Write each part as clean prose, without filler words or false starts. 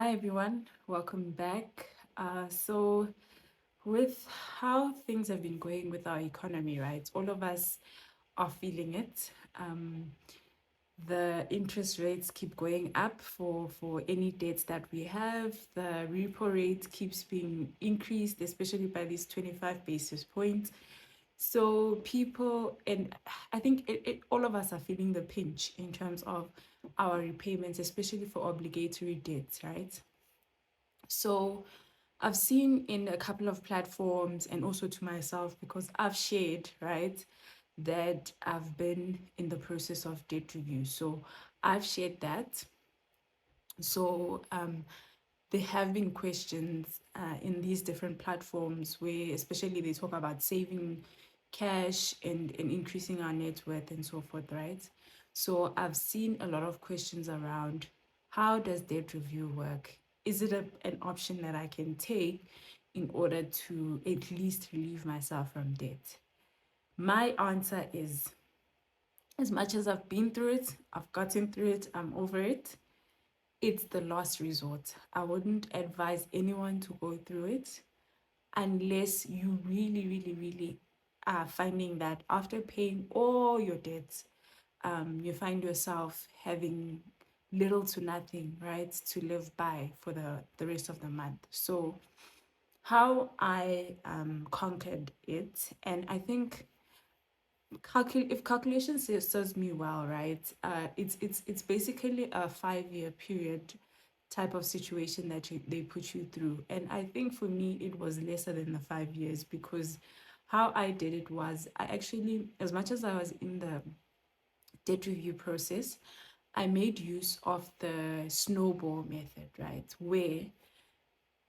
Hi everyone, welcome back. So, with how things have been going with our economy, right? All of us are feeling it. The interest rates keep going up for any debts that we have. The repo rate keeps being increased, especially by these 25 basis points. So people, and I think all of us are feeling the pinch in terms of our repayments, especially for obligatory debts, right? So I've seen in a couple of platforms and also to myself because I've shared, right, that I've been in the process of debt review. So I've shared that. So there have been questions in these different platforms where, especially, they talk about saving cash and increasing our net worth and so forth, right? So I've seen a lot of questions around how does debt review work? Is it an option that I can take in order to at least relieve myself from debt? My answer is, as much as I've been through it, I've gotten through it, I'm over it, it's the last resort. I wouldn't advise anyone to go through it unless you really are finding that after paying all your debts, you find yourself having little to nothing, right, to live by for the rest of the month. So how I conquered it, and I think if calculation serves me well, right? It's basically a 5-year period type of situation that they put you through, and I think for me it was lesser than the 5 years because how I did it was I actually, as much as I was in the debt review process, I made use of the snowball method, right? Where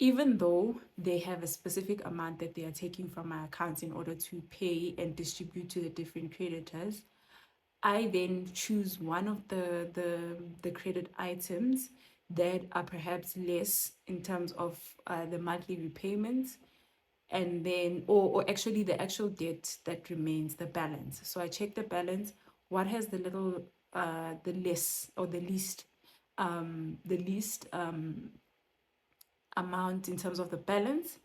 even though they have a specific amount that they are taking from my account in order to pay and distribute to the different creditors, I then choose one of the credit items that are perhaps less in terms of the monthly repayments, and then or actually the actual debt that remains, the balance. So I check the balance, what has the little the less or the least amount in terms of the balance.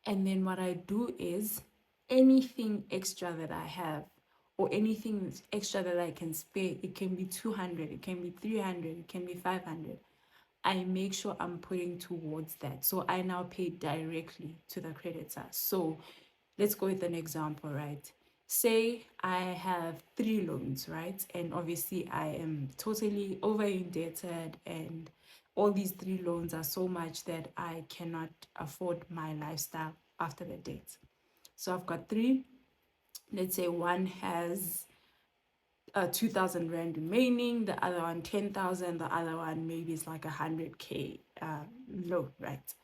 And then what I do is anything extra that I have or anything extra that I can spare, it can be 200, it can be 300, it can be 500. I make sure I'm putting towards that. So I now pay directly to the creditor. So let's go with an example, right? Say I have 3 loans, right? And obviously I am totally over indebted, and all these 3 loans are so much that I cannot afford my lifestyle after the debt. So I've got three. Let's say one has 2,000 rand remaining, the other one 10,000, the other one maybe it's like 100K loan, right?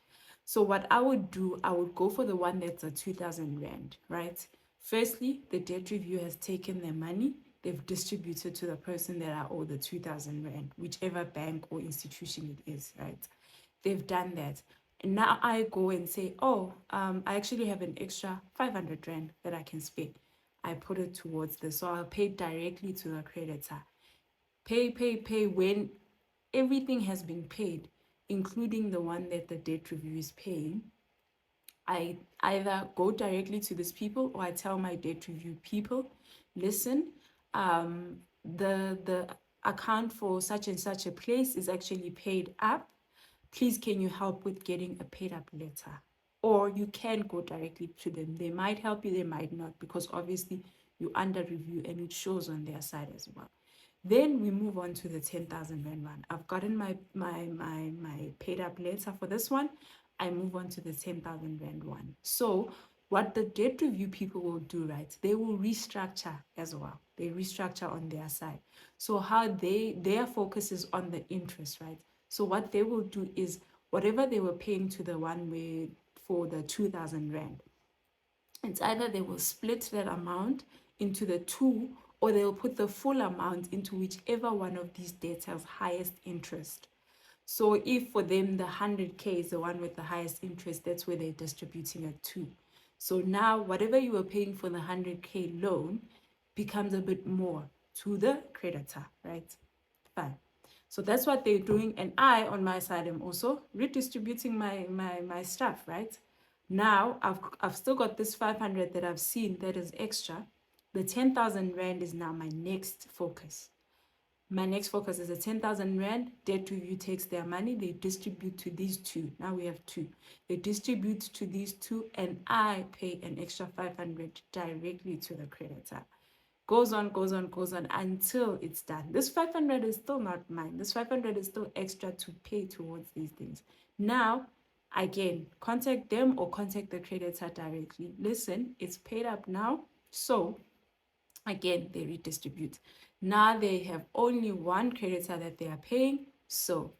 So what I would do, I would go for the one that's a 2,000 rand, right? Firstly, the debt review has taken their money, they've distributed to the person that I owe the 2,000 rand, whichever bank or institution it is, right? They've done that. And now I go and say, oh, I actually have an extra 500 rand that I can spare. I put it towards this. So I'll pay directly to the creditor. Pay. When everything has been paid, including the one that the debt review is paying, I either go directly to these people or I tell my debt review people, listen, the account for such and such a place is actually paid up. Please, can you help with getting a paid up letter? Or you can go directly to them. They might help you, they might not, because obviously you under review and it shows on their side as well. Then we move on to the 10,000 rand one. I've gotten my paid up letter for this one. I move on to the 10,000 rand one. So what the debt review people will do, right? They will restructure as well. They restructure on their side. So how their focus is on the interest, right? So what they will do is whatever they were paying to the one way for the 2,000 rand, it's either they will split that amount into the two, or they'll put the full amount into whichever one of these debts has highest interest. So if for them the 100K is the one with the highest interest, that's where they're distributing it to. So now whatever you were paying for the 100K loan becomes a bit more to the creditor, right? Fine. So that's what they're doing. And I, on my side, am also redistributing my stuff, right? Now I've still got this 500 that I've seen that is extra. The 10,000 Rand is now my next focus. My next focus is a 10,000 Rand. Debt review takes their money, they distribute to these two. Now we have two. They distribute to these two, and I pay an extra 500 directly to the creditor. Goes on, goes on, goes on until it's done. This 500 is still not mine. This 500 is still extra to pay towards these things. Now, again, contact them or contact the creditor directly. Listen, it's paid up now. So again, they redistribute. Now they have only one creditor that they are paying. So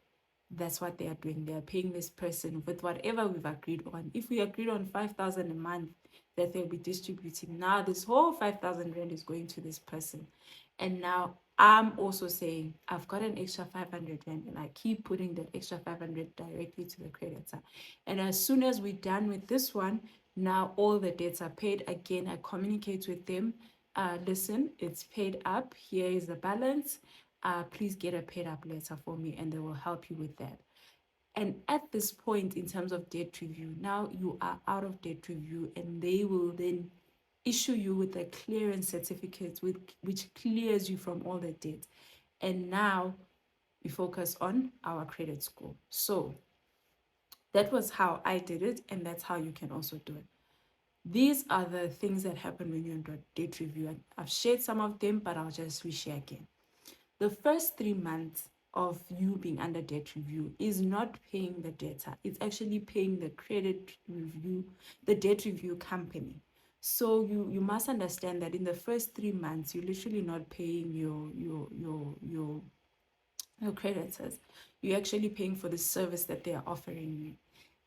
that's what they are doing. They are paying this person with whatever we've agreed on. If we agreed on 5,000 a month that they'll be distributing, now this whole 5,000 Rand is going to this person. And now I'm also saying I've got an extra 500 Rand, and I keep putting that extra 500 directly to the creditor. And as soon as we're done with this one, now all the debts are paid. Again, I communicate with them. Listen, it's paid up. Here is the balance. Please get a paid up letter for me, and they will help you with that. And at this point, in terms of debt review, now you are out of debt review, and they will then issue you with a clearance certificate which clears you from all the debt. And now we focus on our credit score. So that was how I did it, and that's how you can also do it. These are the things that happen when you're in debt review. And I've shared some of them, but I'll just reshare again. The first 3 months of you being under debt review is not paying the debtor. It's actually paying the credit review, the debt review company. So you must understand that in the first 3 months, you're literally not paying your creditors. You're actually paying for the service that they are offering you.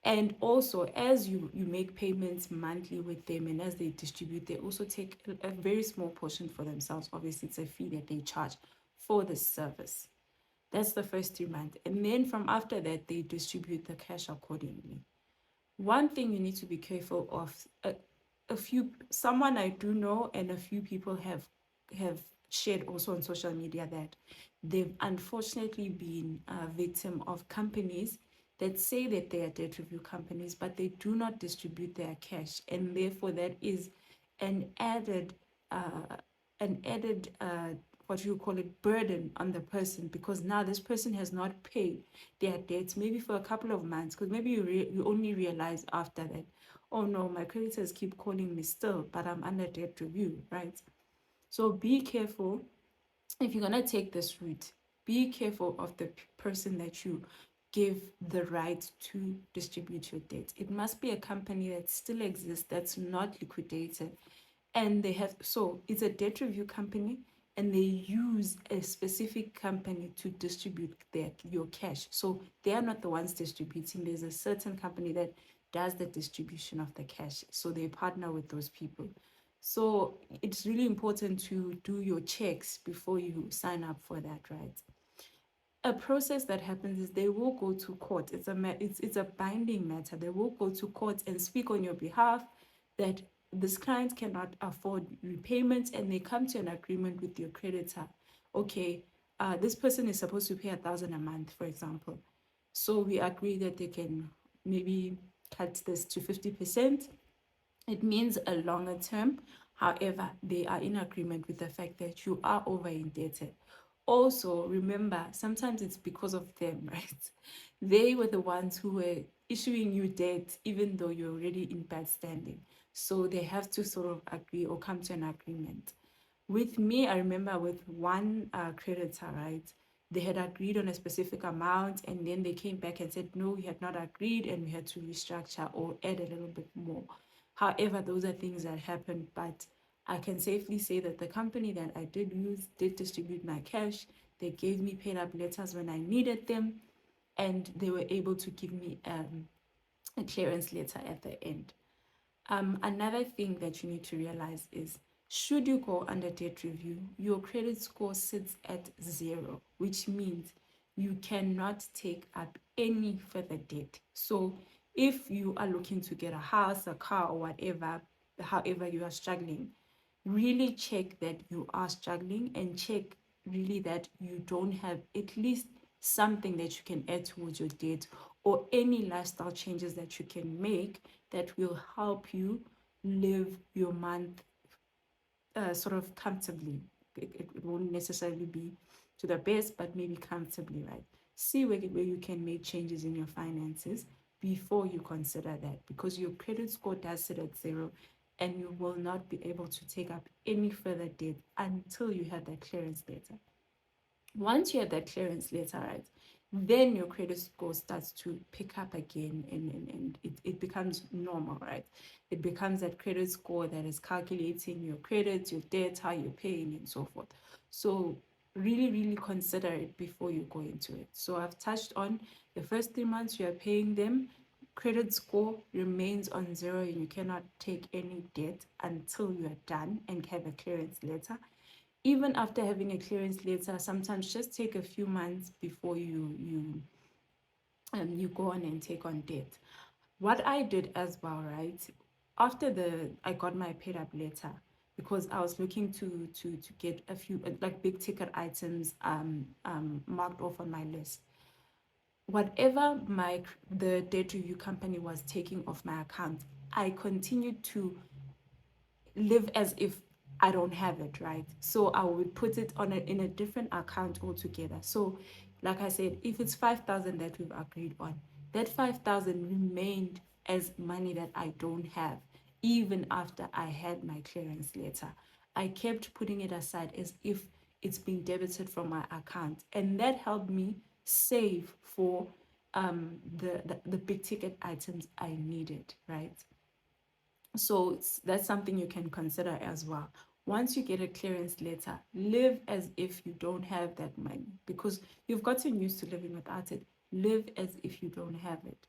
And also, as you make payments monthly with them, and as they distribute, they also take a very small portion for themselves. Obviously, it's a fee that they charge for the service. That's the first 3 months. And then from after that, they distribute the cash accordingly. One thing you need to be careful of, someone I do know, and a few people have shared also on social media, that they've unfortunately been a victim of companies that say that they are debt review companies, but they do not distribute their cash, and therefore that is an added uh, what you call it, burden on the person, because now this person has not paid their debts maybe for a couple of months, because maybe you only realize after that, oh no, my creditors keep calling me still, but I'm under debt review, right? So be careful. If you're going to take this route, be careful of the person that you give the right to distribute your debt. It must be a company that still exists, that's not liquidated, and they have, so it's a debt review company, and they use a specific company to distribute your cash. So they are not the ones distributing. There's a certain company that does the distribution of the cash, so they partner with those people. So it's really important to do your checks before you sign up for that, right? A process that happens is they will go to court. It's a binding matter. They will go to court and speak on your behalf that this client cannot afford repayments, and they come to an agreement with your creditor. Okay, this person is supposed to pay 1,000 a month, for example. So we agree that they can maybe cut this to 50%. It means a longer term. However, they are in agreement with the fact that you are over indebted. Also, remember, sometimes it's because of them, right? They were the ones who were issuing you debt, even though you're already in bad standing. So they have to sort of agree or come to an agreement. With me, I remember with one creditor, right? They had agreed on a specific amount, and then they came back and said, no, we had not agreed, and we had to restructure or add a little bit more. However, those are things that happen, but I can safely say that the company that I did use did distribute my cash. They gave me paid up letters when I needed them, and they were able to give me a clearance letter at the end. Another thing that you need to realize is, should you go under debt review, your credit score sits at 0, which means you cannot take up any further debt. So if you are looking to get a house, a car, or whatever, however you are struggling, really check that you are struggling, and check really that you don't have at least something that you can add towards your debt, or any lifestyle changes that you can make that will help you live your month sort of comfortably. It won't necessarily be to the best, but maybe comfortably, right? See where you can make changes in your finances before you consider that, because your credit score does sit at zero and you will not be able to take up any further debt until you have that clearance letter. Once you have that clearance letter, right, then your credit score starts to pick up again, and it becomes normal, right? It becomes that credit score that is calculating your credits, your debts, how you're paying, and so forth. So really, really consider it before you go into it. So I've touched on the first 3 months you are paying them, credit score remains on zero and you cannot take any debt until you are done and have a clearance letter. Even after having a clearance letter, sometimes just take a few months before you go on and take on debt. What I did as well, right? After I got my paid up letter, because I was looking to get a few like big ticket items marked off on my list. Whatever the debt review company was taking off my account, I continued to live as if I don't have it, right? So I would put it on in a different account altogether. So, like I said, if it's 5,000 that we've agreed on, that 5,000 remained as money that I don't have, even after I had my clearance letter. I kept putting it aside as if it's being debited from my account, and that helped me save for the big ticket items I needed, right? So that's something you can consider as well. Once you get a clearance letter, live as if you don't have that money, because you've gotten used to living without it. Live as if you don't have it.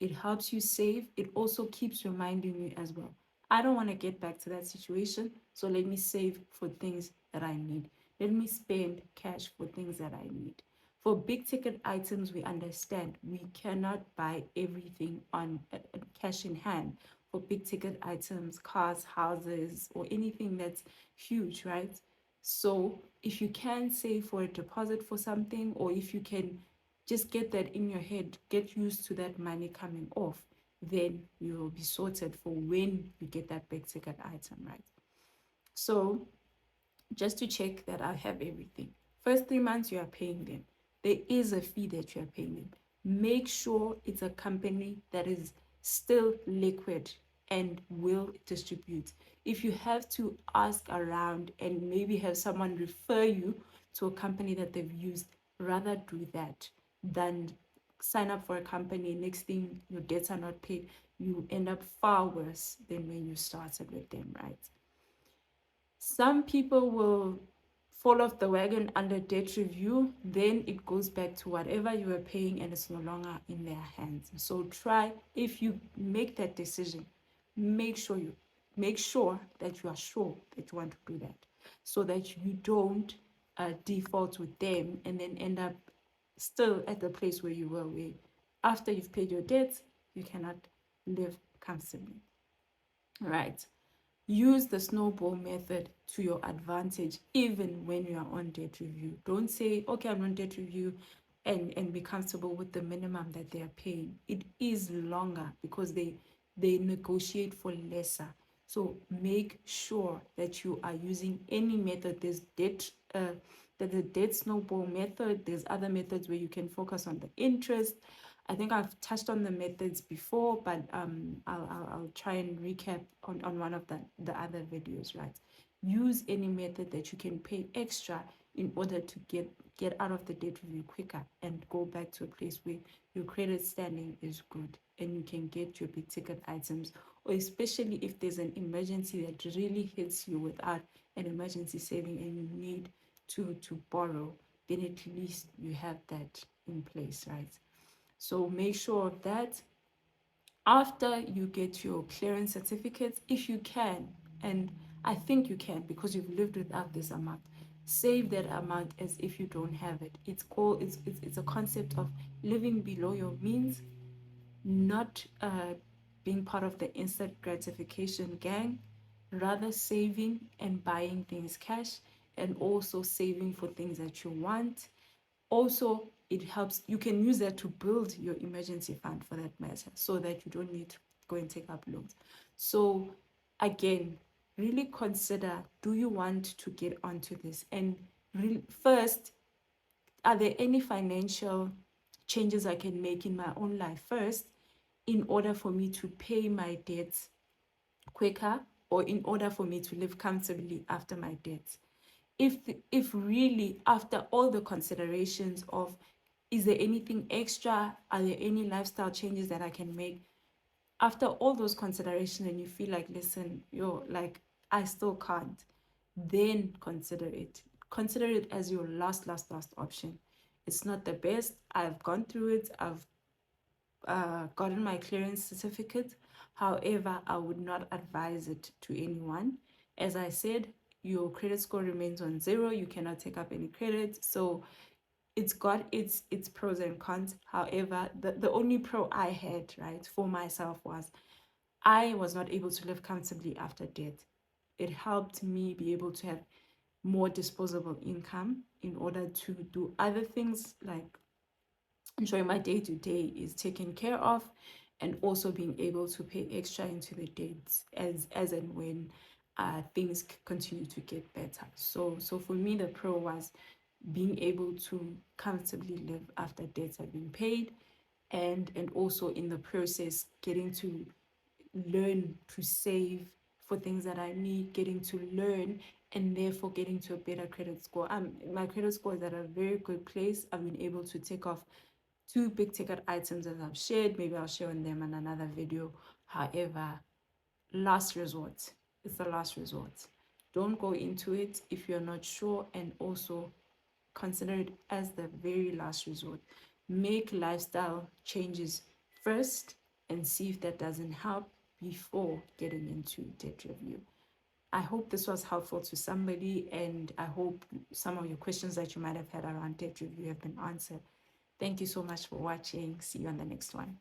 It helps you save. It also keeps reminding you as well. I don't want to get back to that situation, so let me save for things that I need. Let me spend cash for things that I need. For big ticket items, we understand we cannot buy everything on cash in hand. For big ticket items, cars, houses, or anything that's huge, right? So if you can save for a deposit for something, or if you can just get that in your head, get used to that money coming off, then you will be sorted for when you get that big ticket item, right? So just to check that I have everything. First 3 months you are paying them. There is a fee that you are paying them. Make sure it's a company that is still liquid and will distribute. If you have to ask around and maybe have someone refer you to a company that they've used, rather do that than sign up for a company. Next thing, your debts are not paid. You end up far worse than when you started with them, right? Some people will fall off the wagon under debt review, then it goes back to whatever you were paying and it's no longer in their hands. So try, if you make that decision, make sure you make sure that you are sure that you want to do that, so that you don't default with them and then end up still at the place where you were, where after you've paid your debts you cannot live comfortably, right? Use the snowball method to your advantage, even when you are on debt review. Don't say, okay, I'm on debt review, and be comfortable with the minimum that they are paying. It is longer because they negotiate for lesser. So make sure that you are using any method. There's the debt snowball method. There's other methods where you can focus on the interest. I think I've touched on the methods before, but I'll try and recap on one of the other videos, right? Use any method that you can pay extra in order to get out of the debt review quicker and go back to a place where your credit standing is good and you can get your big ticket items, or especially if there's an emergency that really hits you without an emergency saving and you need to borrow, then at least you have that in place, right? So make sure of that. After you get your clearance certificates, if you can, and I think you can because you've lived without this amount, save that amount as if you don't have it. It's a concept of living below your means, not being part of the instant gratification gang, rather saving and buying things cash, and also saving for things that you want. Also it helps. You can use that to build your emergency fund for that matter, so that you don't need to go and take up loans. So again, really consider, do you want to get onto this? And first, are there any financial changes I can make in my own life first in order for me to pay my debts quicker, or in order for me to live comfortably after my debts? If really, after all the considerations of, is there anything extra, are there any lifestyle changes that I can make, after all those considerations, and you feel like, listen, you're like, I still can't, then consider it as your last option. It's not the best. I've gone through it. I've gotten my clearance certificate. However, I would not advise it to anyone. As I said, your credit score remains on 0. You cannot take up any credit. So it's got its pros and cons. However, the only pro I had, right, for myself was I was not able to live comfortably after death. It helped me be able to have more disposable income in order to do other things, like ensuring my day-to-day is taken care of, and also being able to pay extra into the debts as and when things continue to get better. So for me, the pro was being able to comfortably live after debts have been paid, and also in the process getting to learn to save for things that I need, getting to learn, and therefore getting to a better credit score. My credit score is at a very good place. I've been able to take off 2 big ticket items as I've shared. Maybe I'll share on them in another video. However, last resort. It's the last resort. Don't go into it if you're not sure, and also consider it as the very last resort. Make lifestyle changes first and see if that doesn't help before getting into debt review. I hope this was helpful to somebody, and I hope some of your questions that you might have had around debt review have been answered. Thank you so much for watching. See you on the next one.